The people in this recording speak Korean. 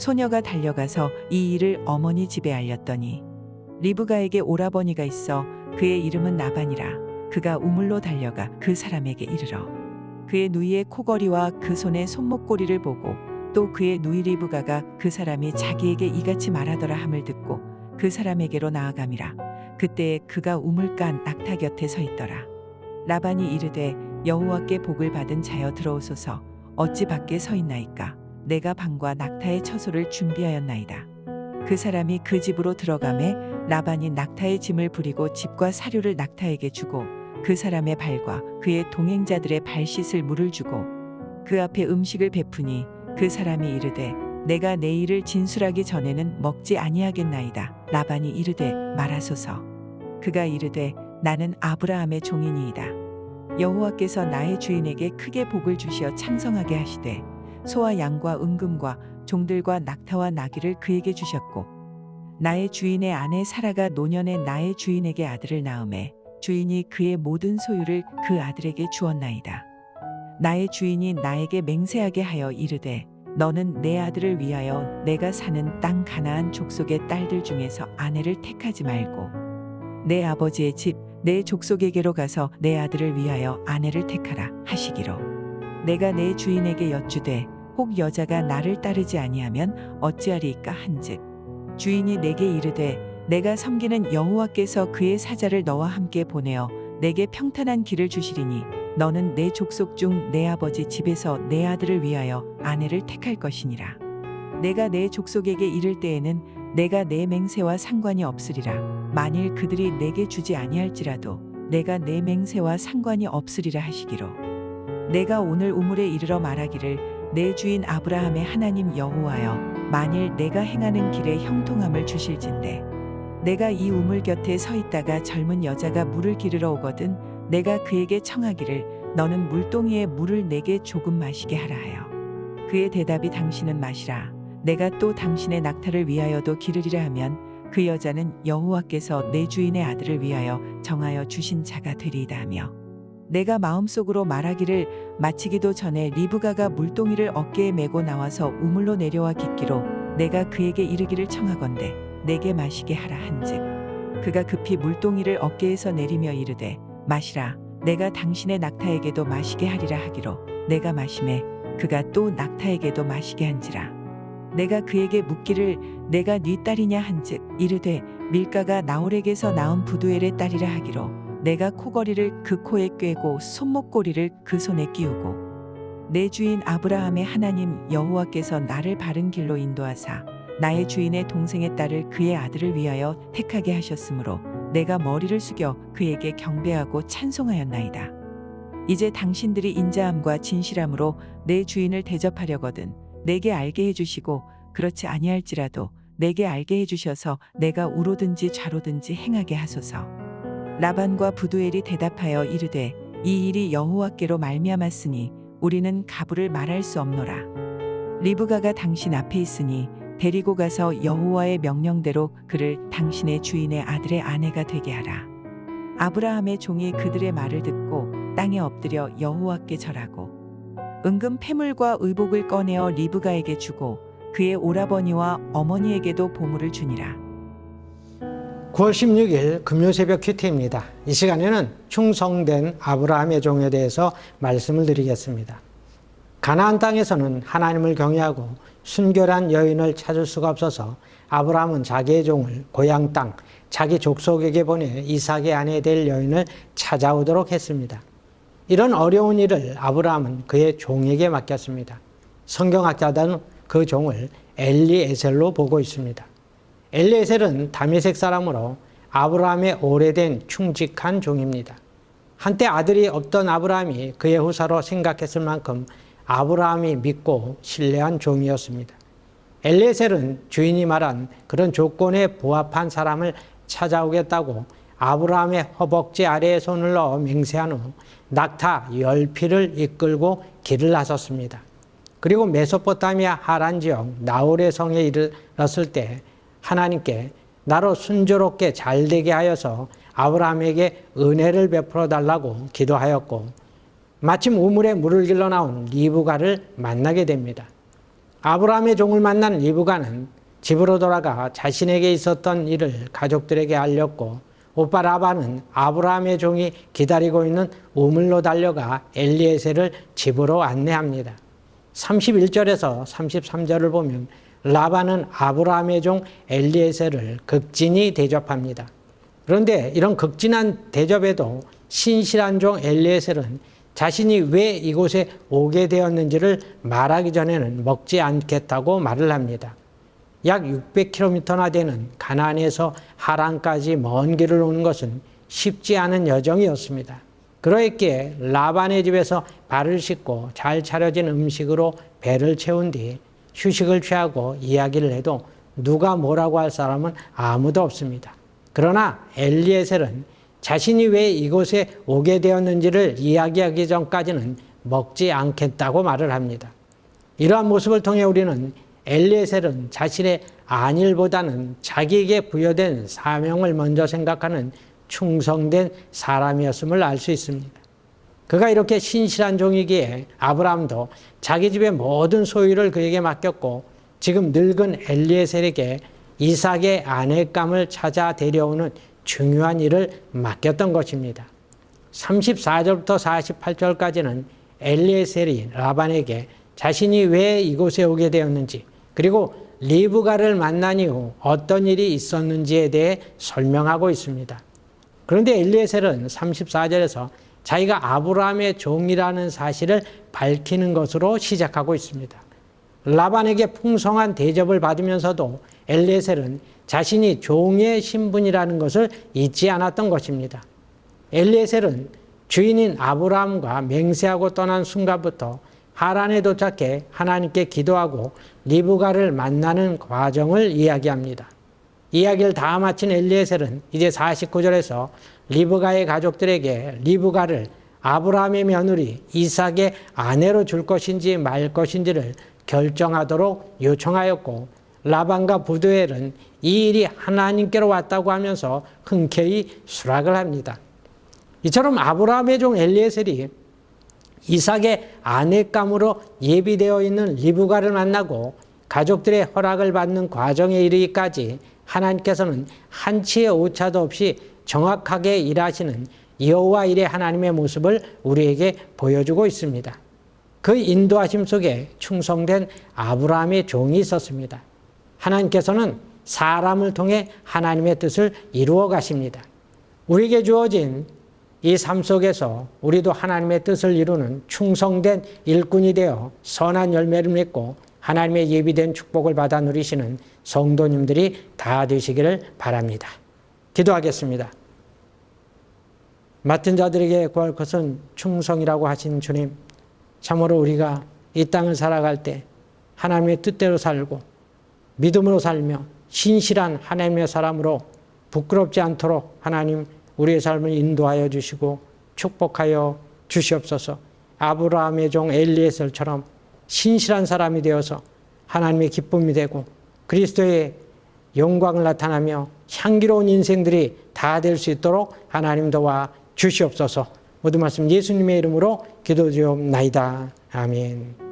소녀가 달려가서 이 일을 어머니 집에 알렸더니 리브가에게 오라버니가 있어 그의 이름은 나반이라. 그가 우물로 달려가 그 사람에게 이르러 그의 누이의 코걸이와 그 손의 손목고리를 보고 또 그의 누이 리브가가 그 사람이 자기에게 이같이 말하더라 함을 듣고 그 사람에게로 나아감이라. 그때에 그가 우물가 낙타 곁에 서 있더라. 라반이 이르되 여호와께 복을 받은 자여 들어오소서. 어찌 밖에 서 있나이까. 내가 방과 낙타의 처소를 준비하였나이다. 그 사람이 그 집으로 들어가매 라반이 낙타의 짐을 부리고 집과 사료를 낙타에게 주고 그 사람의 발과 그의 동행자들의 발 씻을 물을 주고 그 앞에 음식을 베푸니 그 사람이 이르되 내가 내 일을 진술하기 전에는 먹지 아니하겠나이다. 라반이 이르되 말하소서. 그가 이르되 나는 아브라함의 종이니이다. 여호와께서 나의 주인에게 크게 복을 주시어 창성하게 하시되 소와 양과 은금과 종들과 낙타와 나귀를 그에게 주셨고 나의 주인의 아내 사라가 노년에 나의 주인에게 아들을 낳음에 주인이 그의 모든 소유를 그 아들에게 주었나이다. 나의 주인이 나에게 맹세하게 하여 이르되 너는 내 아들을 위하여 내가 사는 땅 가나안 족속의 딸들 중에서 아내를 택하지 말고 내 아버지의 집 내 족속에게로 가서 내 아들을 위하여 아내를 택하라 하시기로 내가 내 주인에게 여쭈되 혹 여자가 나를 따르지 아니하면 어찌하리이까 한즉 주인이 내게 이르되 내가 섬기는 여호와께서 그의 사자를 너와 함께 보내어 내게 평탄한 길을 주시리니 너는 내 족속 중 내 아버지 집에서 내 아들을 위하여 아내를 택할 것이니라. 내가 내 족속에게 이를 때에는 내가 내 맹세와 상관이 없으리라. 만일 그들이 내게 주지 아니할지라도 내가 내 맹세와 상관이 없으리라 하시기로 내가 오늘 우물에 이르러 말하기를 내 주인 아브라함의 하나님 여호와여 만일 내가 행하는 길에 형통함을 주실진대 내가 이 우물 곁에 서 있다가 젊은 여자가 물을 기르러 오거든 내가 그에게 청하기를 너는 물동이에 물을 내게 조금 마시게 하라 하여 그의 대답이 당신은 마시라 내가 또 당신의 낙타를 위하여도 기르리라 하면 그 여자는 여호와께서 내 주인의 아들을 위하여 정하여 주신 자가 되리이다 하며 내가 마음속으로 말하기를 마치기도 전에 리브가가 물동이를 어깨에 메고 나와서 우물로 내려와 깃기로 내가 그에게 이르기를 청하건대 내게 마시게 하라 한즉 그가 급히 물동이를 어깨에서 내리며 이르되 마시라 내가 당신의 낙타에게도 마시게 하리라 하기로 내가 마시매 그가 또 낙타에게도 마시게 한지라 내가 그에게 묻기를 내가 네 딸이냐 한즉 이르되 밀가가 나홀에게서 낳은 부두엘의 딸이라 하기로 내가 코걸이를 그 코에 꿰고 손목고리를 그 손에 끼우고 내 주인 아브라함의 하나님 여호와께서 나를 바른 길로 인도하사 나의 주인의 동생의 딸을 그의 아들을 위하여 택하게 하셨으므로 내가 머리를 숙여 그에게 경배하고 찬송하였나이다. 이제 당신들이 인자함과 진실함으로 내 주인을 대접하려거든 내게 알게 해주시고 그렇지 아니할지라도 내게 알게 해주셔서 내가 우로든지 좌로든지 행하게 하소서. 라반과 부두엘이 대답하여 이르되 이 일이 여호와께로 말미암았으니 우리는 가부를 말할 수 없노라. 리브가가 당신 앞에 있으니 데리고 가서 여호와의 명령대로 그를 당신의 주인의 아들의 아내가 되게 하라. 아브라함의 종이 그들의 말을 듣고 땅에 엎드려 여호와께 절하고 은금 패물과 의복을 꺼내어 리브가에게 주고 그의 오라버니와 어머니에게도 보물을 주니라. 9월 16일 금요새벽 큐티입니다. 이 시간에는 충성된 아브라함의 종에 대해서 말씀을 드리겠습니다. 가나안 땅에서는 하나님을 경외하고 순결한 여인을 찾을 수가 없어서 아브라함은 자기의 종을 고향 땅 자기 족속에게 보내 이삭의 아내 될 여인을 찾아오도록 했습니다. 이런 어려운 일을 아브라함은 그의 종에게 맡겼습니다. 성경학자들은 그 종을 엘리에셀로 보고 있습니다. 엘리에셀은 다메섹 사람으로 아브라함의 오래된 충직한 종입니다. 한때 아들이 없던 아브라함이 그의 후사로 생각했을 만큼 아브라함이 믿고 신뢰한 종이었습니다. 엘리에셀은 주인이 말한 그런 조건에 부합한 사람을 찾아오겠다고 아브라함의 허벅지 아래에 손을 넣어 맹세한 후 낙타 10匹를 이끌고 길을 나섰습니다. 그리고 메소포타미아 하란 지역 나홀의 성에 이르렀을 때 하나님께 나로 순조롭게 잘되게 하여서 아브라함에게 은혜를 베풀어 달라고 기도하였고 마침 우물에 물을 길러 나온 리브가를 만나게 됩니다. 아브라함의 종을 만난 리브가는 집으로 돌아가 자신에게 있었던 일을 가족들에게 알렸고, 오빠 라반은 아브라함의 종이 기다리고 있는 우물로 달려가 엘리에셀을 집으로 안내합니다. 31절에서 33절을 보면 라반은 아브라함의 종 엘리에셀을 극진히 대접합니다. 그런데 이런 극진한 대접에도 신실한 종 엘리에셀은 자신이 왜 이곳에 오게 되었는지를 말하기 전에는 먹지 않겠다고 말을 합니다. 약 600km나 되는 가나안에서 하란까지 먼 길을 오는 것은 쉽지 않은 여정이었습니다. 그러했기에 라반의 집에서 발을 씻고 잘 차려진 음식으로 배를 채운 뒤 휴식을 취하고 이야기를 해도 누가 뭐라고 할 사람은 아무도 없습니다. 그러나 엘리에셀은 자신이 왜 이곳에 오게 되었는지를 이야기하기 전까지는 먹지 않겠다고 말을 합니다. 이러한 모습을 통해 우리는 엘리에셀은 자신의 안일보다는 자기에게 부여된 사명을 먼저 생각하는 충성된 사람이었음을 알 수 있습니다. 그가 이렇게 신실한 종이기에 아브라함도 자기 집의 모든 소유를 그에게 맡겼고, 지금 늙은 엘리에셀에게 이삭의 아내감을 찾아 데려오는 중요한 일을 맡겼던 것입니다. 34절부터 48절까지는 엘리에셀이 라반에게 자신이 왜 이곳에 오게 되었는지, 그리고 리브가를 만난 이후 어떤 일이 있었는지에 대해 설명하고 있습니다. 그런데 엘리에셀은 34절에서 자기가 아브라함의 종이라는 사실을 밝히는 것으로 시작하고 있습니다. 라반에게 풍성한 대접을 받으면서도 엘리에셀은 자신이 종의 신분이라는 것을 잊지 않았던 것입니다. 엘리에셀은 주인인 아브라함과 맹세하고 떠난 순간부터 하란에 도착해 하나님께 기도하고 리브가를 만나는 과정을 이야기합니다. 이야기를 다 마친 엘리에셀은 이제 49절에서 리브가의 가족들에게 리브가를 아브라함의 며느리 이삭의 아내로 줄 것인지 말 것인지를 결정하도록 요청하였고, 라반과 부두엘은 이 일이 하나님께로 왔다고 하면서 흔쾌히 수락을 합니다. 이처럼 아브라함의 종 엘리에셀이 이삭의 아내감으로 예비되어 있는 리브가를 만나고 가족들의 허락을 받는 과정에 이르기까지 하나님께서는 한치의 오차도 없이 정확하게 일하시는 여호와 일의 하나님의 모습을 우리에게 보여주고 있습니다. 그 인도하심 속에 충성된 아브라함의 종이 있었습니다. 하나님께서는 사람을 통해 하나님의 뜻을 이루어 가십니다. 우리에게 주어진 이 삶 속에서 우리도 하나님의 뜻을 이루는 충성된 일꾼이 되어 선한 열매를 맺고 하나님의 예비된 축복을 받아 누리시는 성도님들이 다 되시기를 바랍니다. 기도하겠습니다. 맡은 자들에게 구할 것은 충성이라고 하신 주님, 참으로 우리가 이 땅을 살아갈 때 하나님의 뜻대로 살고 믿음으로 살며 신실한 하나님의 사람으로 부끄럽지 않도록 하나님 우리의 삶을 인도하여 주시고 축복하여 주시옵소서. 아브라함의 종 엘리에셀처럼 신실한 사람이 되어서 하나님의 기쁨이 되고 그리스도의 영광을 나타나며 향기로운 인생들이 다 될 수 있도록 하나님 도와 주시옵소서. 모든 말씀 예수님의 이름으로 기도드리옵나이다. 아멘.